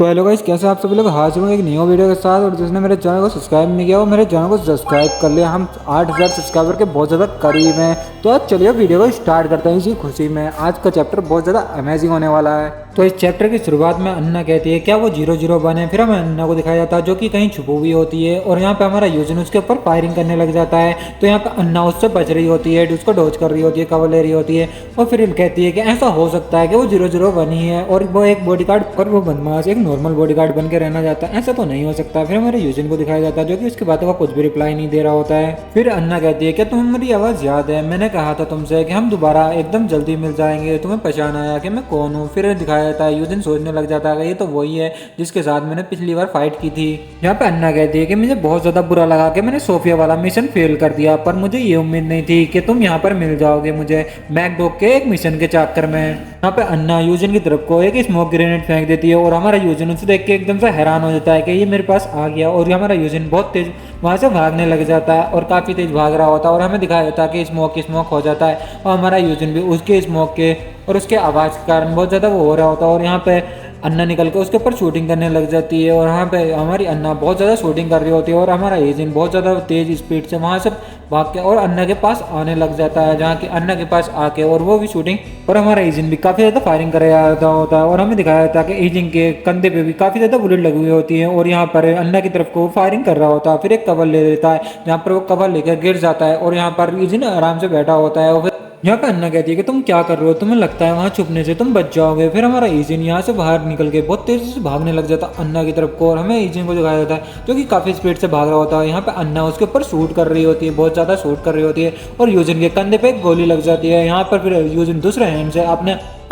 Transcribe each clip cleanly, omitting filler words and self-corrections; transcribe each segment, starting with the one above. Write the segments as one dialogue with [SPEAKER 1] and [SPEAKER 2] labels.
[SPEAKER 1] तो hello guys, कैसे आप सभी लोग हाजिर हूँ एक न्यू वीडियो के साथ। और जिसने मेरे चैनल को सब्सक्राइब नहीं किया वो मेरे चैनल को सब्सक्राइब कर लिया। हम 8000 सब्सक्राइबर के बहुत ज़्यादा करीब हैं। तो आज चलिए वीडियो को स्टार्ट करते हैं इसी खुशी में। आज का चैप्टर बहुत ज़्यादा अमेजिंग होने वाला है। तो इस चैप्टर की शुरुआत में अन्ना कहती है क्या वो 001 है। फिर हमें अन्ना को दिखाया जाता है जो कि कहीं छुपी हुई होती है और यहाँ पे हमारा यूजिन उसके ऊपर फायरिंग करने लग जाता है। तो यहाँ पे अन्ना उससे बच रही होती है, उसको डॉज कर रही होती है, कवर ले रही होती है। और फिर कहती है कि ऐसा हो सकता है कि वो 001 ही है और वो एक बॉडीगार्ड और वो बदमाश एक नॉर्मल बॉडीगार्ड बन के रहना चाहता है। ऐसा तो नहीं हो सकता। फिर हमारे यूजिन को दिखाया जाता है जो कि उसकी बातों का कुछ भी रिप्लाई नहीं दे रहा होता है। फिर अन्ना कहती है कि तुम्हें मेरी आवाज़ याद है, मैंने कहा था तुमसे कि हम दोबारा एकदम जल्दी मिल जाएंगे, तुम्हें पहचान आया कि मैं कौन हूँ। फिर दिखाया जाता है यूजिन सोचने लग जाता है ये तो वही है जिसके साथ मैंने पिछली बार फाइट की थी। यहाँ पे अन्ना कहती है कि मुझे बहुत ज्यादा बुरा लगा कि मैंने सोफिया वाला मिशन फेल कर दिया, पर मुझे ये उम्मीद नहीं थी कि तुम यहाँ पर मिल जाओगे मुझे मैकडॉग के एक मिशन के चक्कर में। यहाँ पे अन्ना यूजिन की तरफ को एक स्मोक ग्रेनेड फेंक देती है और हमारा यूजिन उसे देख के एकदम से हैरान हो जाता है कि ये मेरे पास आ गया। और हमारा यूजिन बहुत तेज वहां से भागने लग जाता है और काफी तेज भाग रहा होता है और हमें दिखाया जाता है कि स्मोक हो जाता है और हमारा यूजिन भी उसके स्मोक के और उसके आवाज के कारण बहुत ज्यादा वो हो रहा होता है। और यहाँ पे अन्ना निकल के उसके ऊपर शूटिंग करने लग जाती है और यहाँ पे हमारी अन्ना बहुत ज़्यादा शूटिंग कर रही होती है और हमारा एजेंट बहुत ज़्यादा तेज स्पीड से वहाँ से भाग के और अन्ना के पास आने लग जाता है, जहाँ की अन्ना के पास आके और वो भी शूटिंग और हमारा एजेंट भी काफ़ी ज़्यादा फायरिंग कर रहा होता है। और हमें दिखाया जाता है कि एजेंट के कंधे पे भी काफ़ी ज़्यादा बुलेट लगी हुई होती है और यहाँ पर अन्ना की तरफ को फायरिंग कर रहा होता है। फिर एक कवर ले लेता है जहाँ पर वो कवर लेकर गिर जाता है और यहाँ पर एजेंट आराम से बैठा होता है। और यहाँ पे अन्ना कहती है कि तुम क्या कर रहे हो, तुम्हें लगता है वहाँ छुपने से तुम बच जाओगे। फिर हमारा एजेंट यहाँ से बाहर निकल के बहुत तेजी से भागने लग जाता है अन्ना की तरफ को और हमें एजेंट को दिखाया जाता है जो कि काफी स्पीड से भाग रहा होता है। यहाँ पे अन्ना उसके ऊपर शूट कर रही होती है, बहुत ज्यादा शूट कर रही होती है और यूजिन के कंधे पे एक गोली लग जाती है। यहाँ पर फिर यूजिन दूसरे हैंड से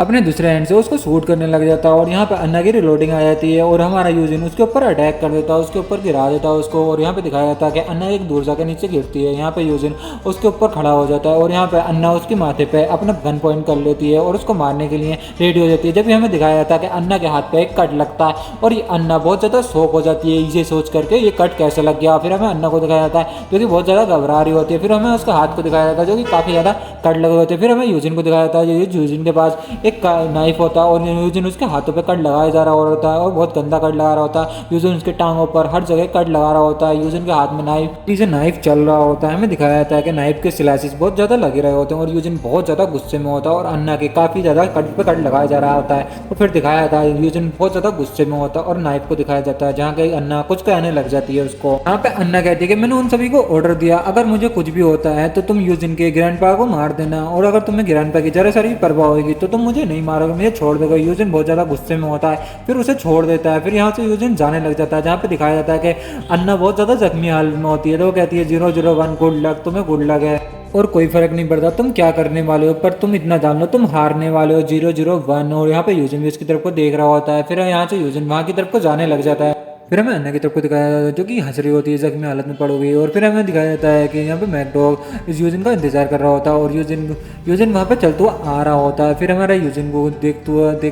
[SPEAKER 1] अपने दूसरे हैंड से उसको शूट करने लग जाता है और यहाँ पे अन्ना की रिलोडिंग आ जाती है और हमारा यूजिन उसके ऊपर अटैक कर देता है, उसके ऊपर गिरा देता है उसको। और यहाँ पे दिखाया जाता है कि अन्ना एक दूर जाकर नीचे गिरती है। यहाँ पे यूजिन उसके ऊपर खड़ा हो जाता है और यहाँ पे अन्ना उसके माथे पे अपना गन पॉइंट कर लेती है और उसको मारने के लिए रेडी हो जाती है। जब भी हमें दिखाया जाता है कि अन्ना के हाथ पे एक कट लगता है और ये अन्ना बहुत ज़्यादा शॉक हो जाती है इसे सोच करके ये कट कैसे लग गया। फिर हमें अन्ना को दिखाया जाता है जो कि बहुत ज़्यादा घबरा रही होती है। फिर हमें उसके हाथ को दिखाया जाता है जो कि काफ़ी ज़्यादा कट लगे होते हैं। फिर हमें यूजिन को दिखाया जाता है यूजिन के पास एक नाइफ होता है और यूजिन उसके हाथों पे कट लगाया जा रहा होता है और बहुत गंदा कट लगा रहा होता है। यूजिन उसके टांगों पर हर जगह कट लगा रहा होता है। यूजिन के हाथ में नाइफ चल रहा होता है। हमें दिखाया जाता है कि नाइफ के स्लाइसेस बहुत ज्यादा लगे रहे होते हैं और यूजिन बहुत ज्यादा गुस्से में होता है और अन्ना के काफी ज्यादा कट पे कट लगाया जा रहा होता है। और फिर दिखाया जाता है यूजिन बहुत ज्यादा गुस्से में होता है और नाइफ को दिखाया जाता है जहाँ कहीं अन्ना कुछ कहने लग जाती है उसको। यहाँ पे अन्ना कहती है कि मैंने उन सभी को ऑर्डर दिया अगर मुझे कुछ भी होता है तो तुम यूजिन के ग्रैंडपा को मार देना और अगर तुम्हें ग्रैंडपा की जरा सारी परवाह होगी तो तुम मुझे नहीं मारोगे, मुझे छोड़ दोगे। यूजिन बहुत ज्यादा गुस्से में होता है फिर उसे छोड़ देता है। फिर यहाँ से यूजिन जाने लग जाता है जहाँ पे दिखाया जाता है कि अन्ना बहुत ज्यादा जख्मी हाल में होती है। तो वो कहती है 001 गुड लक, तुम्हें गुड लक है और कोई फर्क नहीं पड़ता तुम क्या करने वाले हो, पर तुम इतना जान लो तुम हारने वाले हो 001। और यहाँ पे यूजिन भी उसकी तरफ को देख रहा होता है। फिर यहाँ से यूजिन वहाँ की तरफ को जाने लग जाता है। फिर हमें अन्ना की तरफ को दिखाया जाता है जो कि हंस रही होती है, जख्मी हालत में पड़ गई। और फिर हमें दिखाया जाता है कि यहाँ पे मैकडॉग इस यूजिन का इंतजार कर रहा होता है और यूजिन वहाँ पे चलता हुआ आ रहा होता है। फिर हमारा यूजिन को देख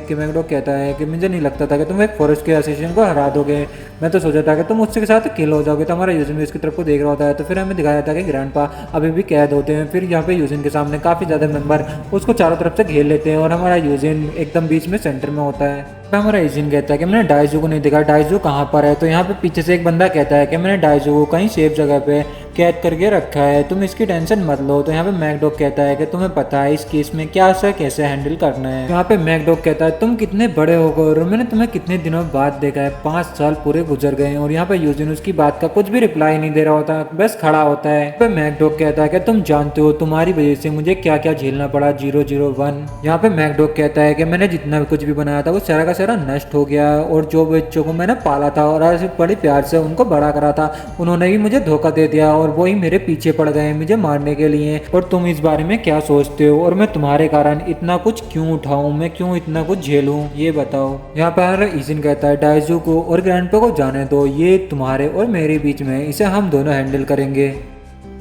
[SPEAKER 1] के मैकडॉग कहता है कि मुझे नहीं लगता था कि तुम एक फॉरेस्ट के एसोसिएशन को हरा दोगे, मैं तो सोचा था कि तुम उसके साथ किल हो जाओगे। तो हमारा यूजिन भी इसकी तरफ को देख रहा होता है। तो फिर हमें दिखाया जाता है कि ग्रैंडपा अभी भी कैद होते हैं। फिर यहाँ पे यूजिन के सामने काफ़ी ज़्यादा मेंबर उसको चारों तरफ से घेर लेते हैं और हमारा यूजिन एकदम बीच में सेंटर में होता है। तो हमारा एजेंट कहता है कि मैंने डाइजू को नहीं देखा, डाइजू कहाँ पर है। तो यहाँ पे पीछे से एक बंदा कहता है कि मैंने डाइजू को कहीं सेफ जगह पे कैद करके रखा है, तुम इसकी टेंशन मत लो। तो यहाँ पे मैकडॉग कहता है कि तुम्हें पता है इस केस में क्या सा कैसे हैंडल करना है। यहाँ पे मैकडॉग कहता है तुम कितने बड़े हो गए और मैंने तुम्हें कितने दिनों बाद देखा है, 5 साल पूरे गुजर गए। और यहाँ पे यूजिन उसकी बात का कुछ भी रिप्लाई नहीं दे रहा होता, बस खड़ा होता है। यहाँ पे मैकडॉग कहता है कि तुम जानते हो तुम्हारी वजह से मुझे क्या क्या झेलना पड़ा 001। यहाँ पे मैकडॉग कहता है कि मैंने जितना भी कुछ भी बनाया था वो सारा का सारा नष्ट हो गया और जो बच्चों को मैंने पाला था और आज बड़े प्यार से उनको बड़ा करा था उन्होंने भी मुझे धोखा दे दिया और वो ही मेरे पीछे पड़ गए मुझे मारने के लिए। और तुम इस बारे में क्या सोचते हो और मैं तुम्हारे कारण इतना कुछ क्यों उठाऊं, मैं क्यों इतना कुछ झेलूं, ये बताओ। यहाँ पर ईजिन कहता है डाइजू को और ग्रैंडपा को जाने दो, ये तुम्हारे और मेरे बीच में, इसे हम दोनों हैंडल करेंगे।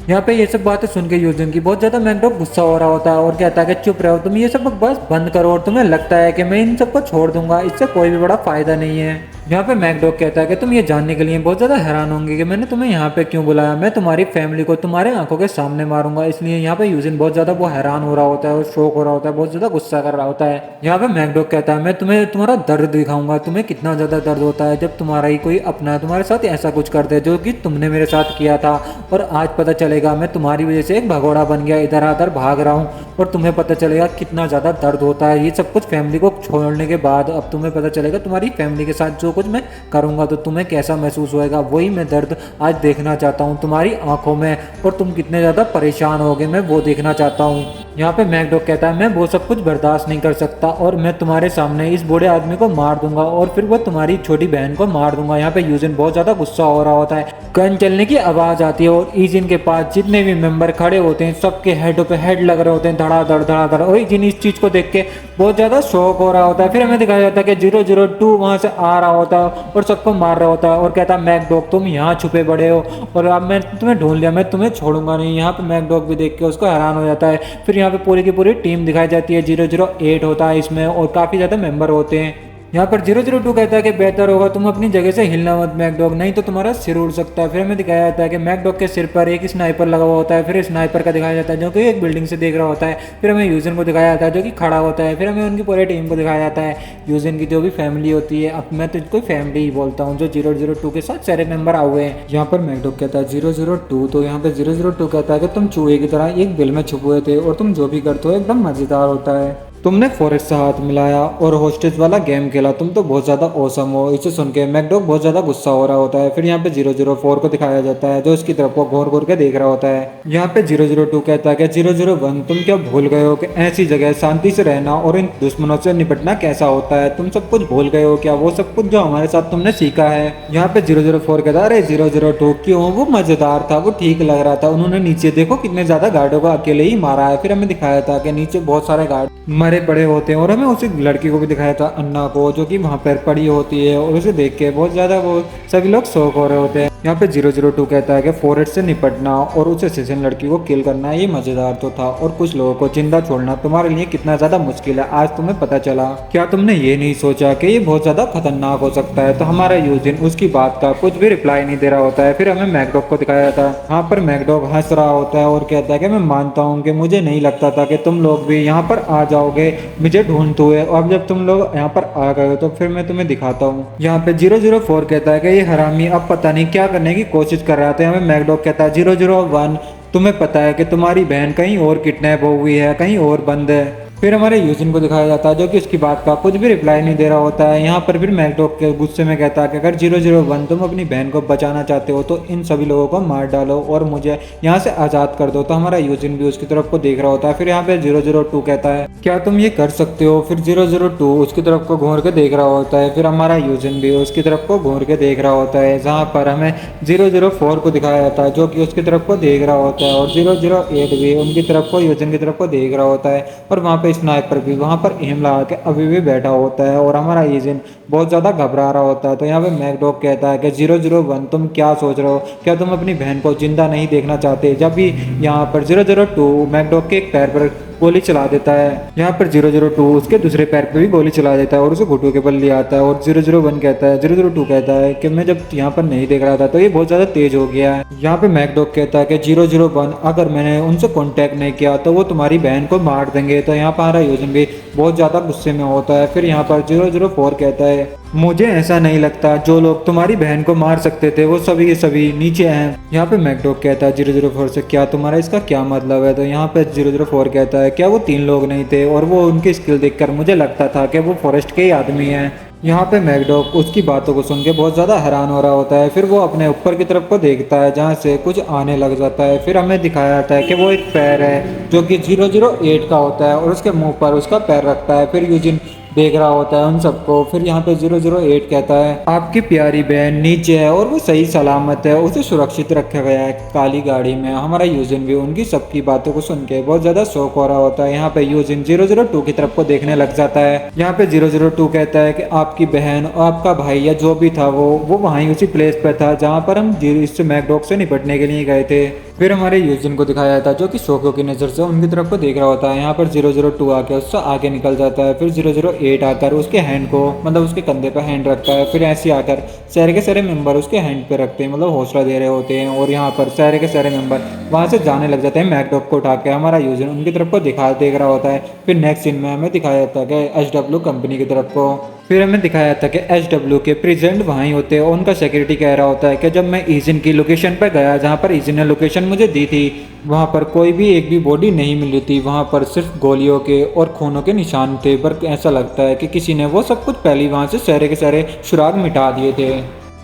[SPEAKER 1] यहाँ पे ये सब बातें सुन के यूजिन की बहुत ज्यादा मैकडॉग गुस्सा हो रहा होता है और कहता है कि चुप रहो तुम, ये सब बस बंद करो और तुम्हें लगता है कि मैं इन सबको छोड़ दूंगा, इससे कोई भी बड़ा फायदा नहीं है। यहाँ पे मैकडॉग कहता है कि तुम ये जानने के लिए बहुत ज़्यादा हैरान होंगे कि मैंने तुम्हें यहाँ पे क्यों बुलाया। मैं तुम्हारी फैमिली को तुम्हारे आंखों के सामने मारूंगा। इसलिए यहाँ पे यूजिन बहुत ज़्यादा वो हैरान हो रहा होता है और शौक हो रहा होता है, बहुत ज़्यादा गुस्सा कर रहा होता है। यहाँ पे मैकडॉग कहता है मैं तुम्हें तुम्हारा दर्द दिखाऊंगा, तुम्हें कितना ज़्यादा दर्द होता है जब तुम्हारा ही कोई अपना तुम्हारे साथ ऐसा कुछ कर दे जो कि तुमने मेरे साथ किया था। और आज पता चलेगा मैं तुम्हारी वजह से एक भगोड़ा बन गया, इधर उधर भाग रहा हूँ, और तुम्हें पता चलेगा कितना ज़्यादा दर्द होता है। ये सब कुछ फैमिली को छोड़ने के बाद अब तुम्हें पता चलेगा तुम्हारी फैमिली के साथ जो कुछ मैं करूँगा तो तुम्हें कैसा महसूस होएगा। वही मैं दर्द आज देखना चाहता हूँ तुम्हारी आंखों में, और तुम कितने ज़्यादा परेशान होगे मैं वो देखना चाहता हूँ। यहाँ पे मैकडॉग कहता है मैं वो सब कुछ बर्दाश्त नहीं कर सकता और मैं तुम्हारे सामने इस बूढ़े आदमी को मार दूंगा और फिर वो तुम्हारी छोटी बहन को मार दूंगा। यहाँ पे यूजिन बहुत ज़्यादा गुस्सा हो रहा होता है, गन चलने की आवाज़ आती है और ईजिन के पास जितने भी मेंबर खड़े होते हैं सबके हेडों पे हेड लग रहे होते हैं धड़ाधड़ धड़ाधड़। और ईजिन इस चीज़ को देख के बहुत ज़्यादा शौक हो रहा होता है। फिर हमें दिखाया जाता है कि 002 वहाँ से आ रहा होता है और सबको मार रहा होता है और कहता है मैकडॉग तुम यहाँ छुपे पड़े हो और अब मैं तुम्हें ढूंढ लिया, मैं तुम्हें छोड़ूंगा नहीं। यहाँ पे मैकडॉग भी देख के उसको हैरान हो जाता है। फिर यहाँ पे पूरी की पूरी टीम दिखाई जाती है, 008 होता है इसमें और काफ़ी ज़्यादा मेंबर होते हैं। यहाँ पर 002 कहता है कि बेहतर होगा तुम अपनी जगह से हिलना मत मैकडॉग, नहीं तो तुम्हारा सिर उड़ सकता है। फिर हमें दिखाया जाता है कि मैकडॉग के सिर पर एक स्नाइपर लगा हुआ होता है। फिर स्नाइपर का दिखाया जाता है जो कि एक बिल्डिंग से देख रहा होता है। फिर हमें यूजिन को दिखाया जाता है जो कि खड़ा होता है। फिर हमें उनकी पूरी टीम को दिखाया जाता है, यूजिन की जो भी फैमिली होती है, अब मैं तो इनको फैमिली ही बोलता हूँ, जो 002 के साथ सारे मेंबर आए हुए हैं। यहाँ पर मैकडॉग कहता है 002, तो यहाँ पे 002 कहता है कि तुम चूहे की तरह एक बिल में छुपे हुए थे और तुम जो भी करते हो एकदम मजेदार होता है। तुमने फॉरेस्ट से हाथ मिलाया और होस्टेज वाला गेम खेला, तुम तो बहुत ज़्यादा औसम हो। इसे सुन के मैकडॉग बहुत ज़्यादा गुस्सा हो रहा होता है। फिर यहाँ पे 004 को दिखाया जाता है जो इसकी तरफ को घूर घूर के देख रहा होता है। यहाँ पे 002 कहता है कि 001 तुम क्या भूल गए हो कि ऐसी जगह शांति से रहना और इन दुश्मनों से निपटना कैसा होता है। तुम सब कुछ भूल गए हो क्या, वो सब कुछ जो हमारे साथ तुमने सीखा है। यहाँ पे 004 कहता है अरे 002 क्यों, वो मज़ेदार था, वो ठीक लग रहा था। उन्होंने नीचे देखो कितने ज़्यादा गार्डों को अकेले ही मारा है। फिर हमें दिखाया था कि नीचे बहुत सारे गार्ड मरे पड़े होते हैं और हमें उसी लड़की को भी दिखाया था अन्ना को, जो कि वहाँ पर पड़ी होती है और उसे देख के बहुत ज़्यादा वो सभी लोग शौक हो रहे होते हैं। यहाँ पे 002 कहता है कि फॉरेस्ट से निपटना और उस असिस्टेंट लड़की को किल करना ये मज़ेदार तो था, और कुछ लोगों को जिंदा छोड़ना तुम्हारे लिए कितना ज़्यादा मुश्किल है, आज तुम्हें पता चला। क्या तुमने ये नहीं सोचा कि ये बहुत ज़्यादा खतरनाक हो सकता है। तो हमारा यूजिन उसकी बात का कुछ भी रिप्लाई नहीं दे रहा होता है। फिर हमें मैकडॉग को दिखाया था, यहाँ पर मैकडॉग हंस रहा होता है और कहता है कि मैं मानता हूँ कि मुझे नहीं लगता था कि तुम लोग भी यहाँ पर आ जाओगे मुझे ढूंढते हुए, और अब जब तुम लोग यहाँ पर आ गए हो तो फिर मैं तुम्हें दिखाता हूँ। यहाँ पे 004 कहता है कि ये हरामी अब पता नहीं क्या करने की कोशिश कर रहा था। हमें मैकडॉग कहता है 001 तुम्हें पता है कि तुम्हारी बहन कहीं और किडनैप हो हुई है, कहीं और बंद है। फिर हमारे यूजिन को दिखाया जाता है जो कि उसकी बात का कुछ भी रिप्लाई नहीं दे रहा होता है। यहाँ पर फिर मैकडॉग के गुस्से में कहता है कि अगर 001 तुम अपनी बहन को बचाना चाहते हो तो इन सभी लोगों को मार डालो और मुझे यहाँ से आज़ाद कर दो। तो हमारा यूजिन भी उसकी तरफ को देख रहा होता है। फिर यहाँ पे 002 कहता है क्या तुम ये कर सकते हो। फिर 002 उसकी तरफ को घूर के देख रहा होता है। फिर हमारा यूजिन भी उसकी तरफ को घूर के देख रहा होता है, जहाँ पर हमें 004 को दिखाया जाता है जो कि उसकी तरफ को देख रहा होता है, और 008 भी उनकी तरफ को यूजिन की तरफ को देख रहा होता है। और वहाँ पे स्नाइपर भी वहाँ पर एम लगा के अभी भी बैठा होता है और हमारा यूजिन बहुत ज़्यादा घबरा रहा होता है। तो यहाँ पे मैकडॉग कहता है कि 001 तुम क्या सोच रहे हो, क्या तुम अपनी बहन को जिंदा नहीं देखना चाहते। जब भी यहाँ पर 002 मैकडॉग के एक पैर पर गोली चला देता है, यहाँ पर 002 उसके दूसरे पैर पे भी गोली चला देता है और उसे घुटू के बल ले आता है। और 001 कहता है 002 कहता है कि मैं जब यहाँ पर नहीं देख रहा था तो ये बहुत ज़्यादा तेज हो गया है। यहाँ पे मैकडॉग कहता है कि 001 अगर मैंने उनसे कांटेक्ट नहीं किया तो वो तुम्हारी बहन को मार देंगे। तो यहाँ पर हमारा यूजिन भी बहुत ज़्यादा गुस्से में होता है। फिर यहाँ पर 004 कहता है मुझे ऐसा नहीं लगता, जो लोग तुम्हारी बहन को मार सकते थे वो सभी के सभी नीचे हैं। यहाँ पे मैकडॉग कहता है 004 से क्या तुम्हारा इसका क्या मतलब है। तो यहाँ पे 004 कहता है क्या वो 3 लोग नहीं थे, और वो उनकी स्किल देखकर मुझे लगता था कि वो फॉरेस्ट के ही आदमी हैं। यहाँ पे मैकडॉग उसकी बातों को सुन के बहुत ज़्यादा हैरान हो रहा होता है। फिर वो अपने ऊपर की तरफ को देखता है जहाँ से कुछ आने लग जाता है। फिर हमें दिखाया जाता है कि वो एक पैर है जो कि 008 का होता है और उसके मुंह पर उसका पैर रखता है। फिर यूजिन देख रहा होता है उन सबको। फिर यहाँ पे 008 कहता है आपकी प्यारी बहन नीचे है और वो सही सलामत है, उसे सुरक्षित रखा गया है काली गाड़ी में। हमारा यूजिन भी उनकी सबकी बातों को सुन के बहुत ज्यादा शौक हो रहा होता है। यहाँ पे यूजिन 002 की तरफ को देखने लग जाता है। यहाँ पे 002 कहता है कि आपकी बहन और आपका भाई या जो भी था वो वहीं उसी प्लेस पे था जहाँ पर हम इस मैकडॉग से निपटने के लिए गए थे। फिर हमारे यूजिन को दिखाया था जो कि शोको की नज़र से उनकी तरफ को देख रहा होता है। यहाँ पर 002 आकर उससे आगे निकल जाता है। फिर 008 आकर उसके हैंड को मतलब उसके कंधे पर हैंड रखता है। फिर ऐसे आकर सारे के सारे मेंबर उसके हैंड पे रखते हैं, मतलब हौसला दे रहे होते हैं। और यहाँ पर सारे के सारे मेंबर वहाँ से जाने लग जाते हैं। मैकडॉग को उठा के हमारा यूजिन उनकी तरफ को देख रहा होता है। फिर नेक्स्ट सीन में हमें दिखाया जाता है कि HW कंपनी की तरफ को। फिर हमें दिखाया था कि HW के प्रेजेंट वहीं होते हैं और उनका सिक्योरिटी कह रहा होता है कि जब मैं ईजिन की लोकेशन पर गया जहाँ पर ईजिन ने लोकेशन मुझे दी थी, वहाँ पर कोई भी एक भी बॉडी नहीं मिल रही थी। वहाँ पर सिर्फ गोलियों के और खूनों के निशान थे। पर ऐसा लगता है कि किसी ने वो सब कुछ पहले वहाँ से सारे के सारे सुराग मिटा दिए थे।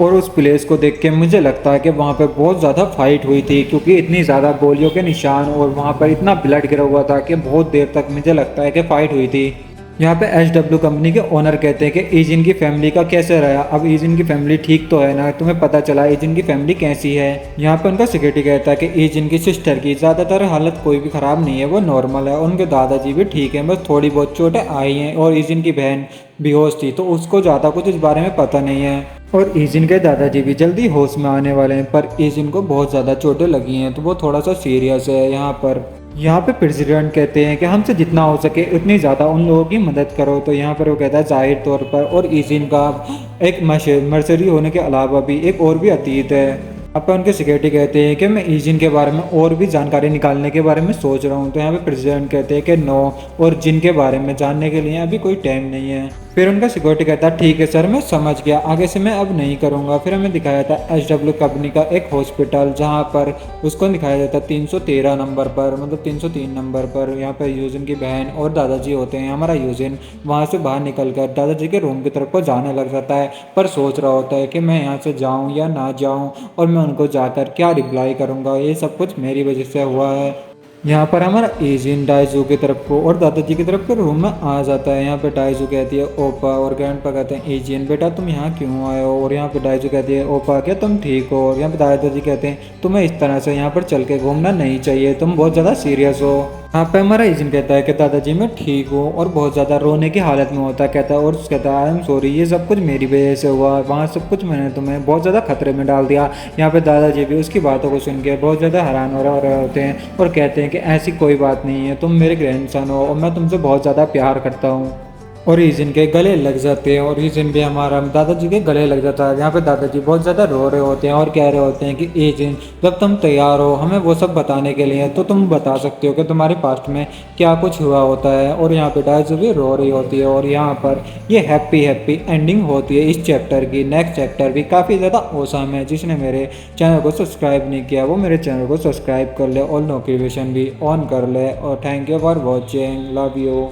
[SPEAKER 1] और उस प्लेस को देख के मुझे लगता है कि वहाँ पे बहुत ज़्यादा फाइट हुई थी, क्योंकि इतनी ज़्यादा गोलियों के निशान और वहाँ पर इतना ब्लड गिरा हुआ था कि बहुत देर तक मुझे लगता है कि फाइट हुई थी। यहाँ पे HW कंपनी के ओनर कहते हैं कि ईजिन की फैमिली का कैसे रहा। अब ईजिन की फैमिली ठीक तो है ना, तुम्हें पता चला ईजिन की फैमिली कैसी है। यहाँ पे उनका सिक्योरिटी कहता है कि ईजिन की सिस्टर की ज़्यादातर हालत कोई भी ख़राब नहीं है, वो नॉर्मल है। उनके दादाजी भी ठीक हैं, बस थोड़ी बहुत चोटें आई हैं। और ईजिन की बहन बेहोश थी तो उसको ज़्यादा कुछ इस बारे में पता नहीं है। और ईजिन के दादाजी भी जल्दी होश में आने वाले हैं, पर ईजिन को बहुत ज़्यादा चोटें लगी हैं तो वो थोड़ा सा सीरियस है। यहाँ पे प्रेसिडेंट कहते हैं कि हमसे जितना हो सके उतनी ज़्यादा उन लोगों की मदद करो। तो यहाँ पर वो कहता है जाहिर तौर पर और ईजिन का एक मर्सरी होने के अलावा भी एक और भी अतीत है। यहाँ पे उनके सिक्योरिटी कहते हैं कि मैं ईजिन के बारे में और भी जानकारी निकालने के बारे में सोच रहा हूँ। तो यहाँ पे प्रेसिडेंट कहते हैं कि नो, और जिन के बारे में जानने के लिए अभी कोई टाइम नहीं है। फिर उनका सिक्योरिटी कहता है ठीक है सर, मैं समझ गया, आगे से मैं अब नहीं करूँगा। फिर हमें दिखाया था HW कंपनी का एक हॉस्पिटल, जहाँ पर उसको दिखाया जाता है 313 नंबर पर, मतलब 303 नंबर पर। यहाँ पर यूजिन की बहन और दादाजी होते हैं। हमारा यूजिन वहाँ से बाहर निकल कर दादाजी के रूम की तरफ को जाने लग जाता है, पर सोच रहा होता है कि मैं यहाँ से जाऊँ या ना जाऊँ, और मैं उनको जाकर क्या रिप्लाई करूँगा। ये सब कुछ मेरी वजह से हुआ है। यहाँ पर हमारा ईजिन डाइजू की तरफ को और दादाजी की तरफ के रूम में आ जाता है। यहाँ पे डाइजू कहती है ओपा, और ग्रैंडपा कहते हैं ईजिन बेटा तुम यहाँ क्यों आए हो। और यहाँ पे डाइजू कहती है ओपा क्या तुम ठीक हो। और यहाँ पे दादाजी कहते हैं तुम्हें इस तरह से यहाँ पर चल के घूमना नहीं चाहिए, तुम बहुत ज़्यादा सीरियस हो। यहाँ पे हमारा ईजिन कहता है कि दादाजी मैं ठीक हूँ, और बहुत ज़्यादा रोने की हालत में होता है। कहता है और कहता है आई एम सॉरी, ये सब कुछ मेरी वजह से हुआ, वहाँ सब कुछ मैंने तुम्हें बहुत ज़्यादा खतरे में डाल दिया। यहाँ पे दादाजी भी उसकी बातों को सुन के बहुत ज़्यादा हैरान हो रहे होते हैं और कहते हैं कि ऐसी कोई बात नहीं है, तुम मेरे ग्रैंडसन हो और मैं तुमसे बहुत ज़्यादा प्यार करता हूँ। और ईजिन के गले लग जाते हैं, और ईजिन भी हमारा दादाजी के गले लग जाता है। यहाँ पे दादाजी बहुत ज़्यादा रो रहे होते हैं और कह रहे होते हैं कि ईजिन जब तुम तैयार हो हमें वो सब बताने के लिए, तो तुम बता सकते हो कि तुम्हारे पास्ट में क्या कुछ हुआ होता है। और यहाँ पे डाइजू भी रो रही होती है। और यहाँ पर ये हैप्पी एंडिंग होती है इस चैप्टर की। नेक्स्ट चैप्टर भी काफ़ी ज़्यादा औसम है। जिसने मेरे चैनल को सब्सक्राइब नहीं किया वो मेरे चैनल को सब्सक्राइब कर ले और नोटिफिकेशन भी ऑन कर ले। और thank you for watching, love you.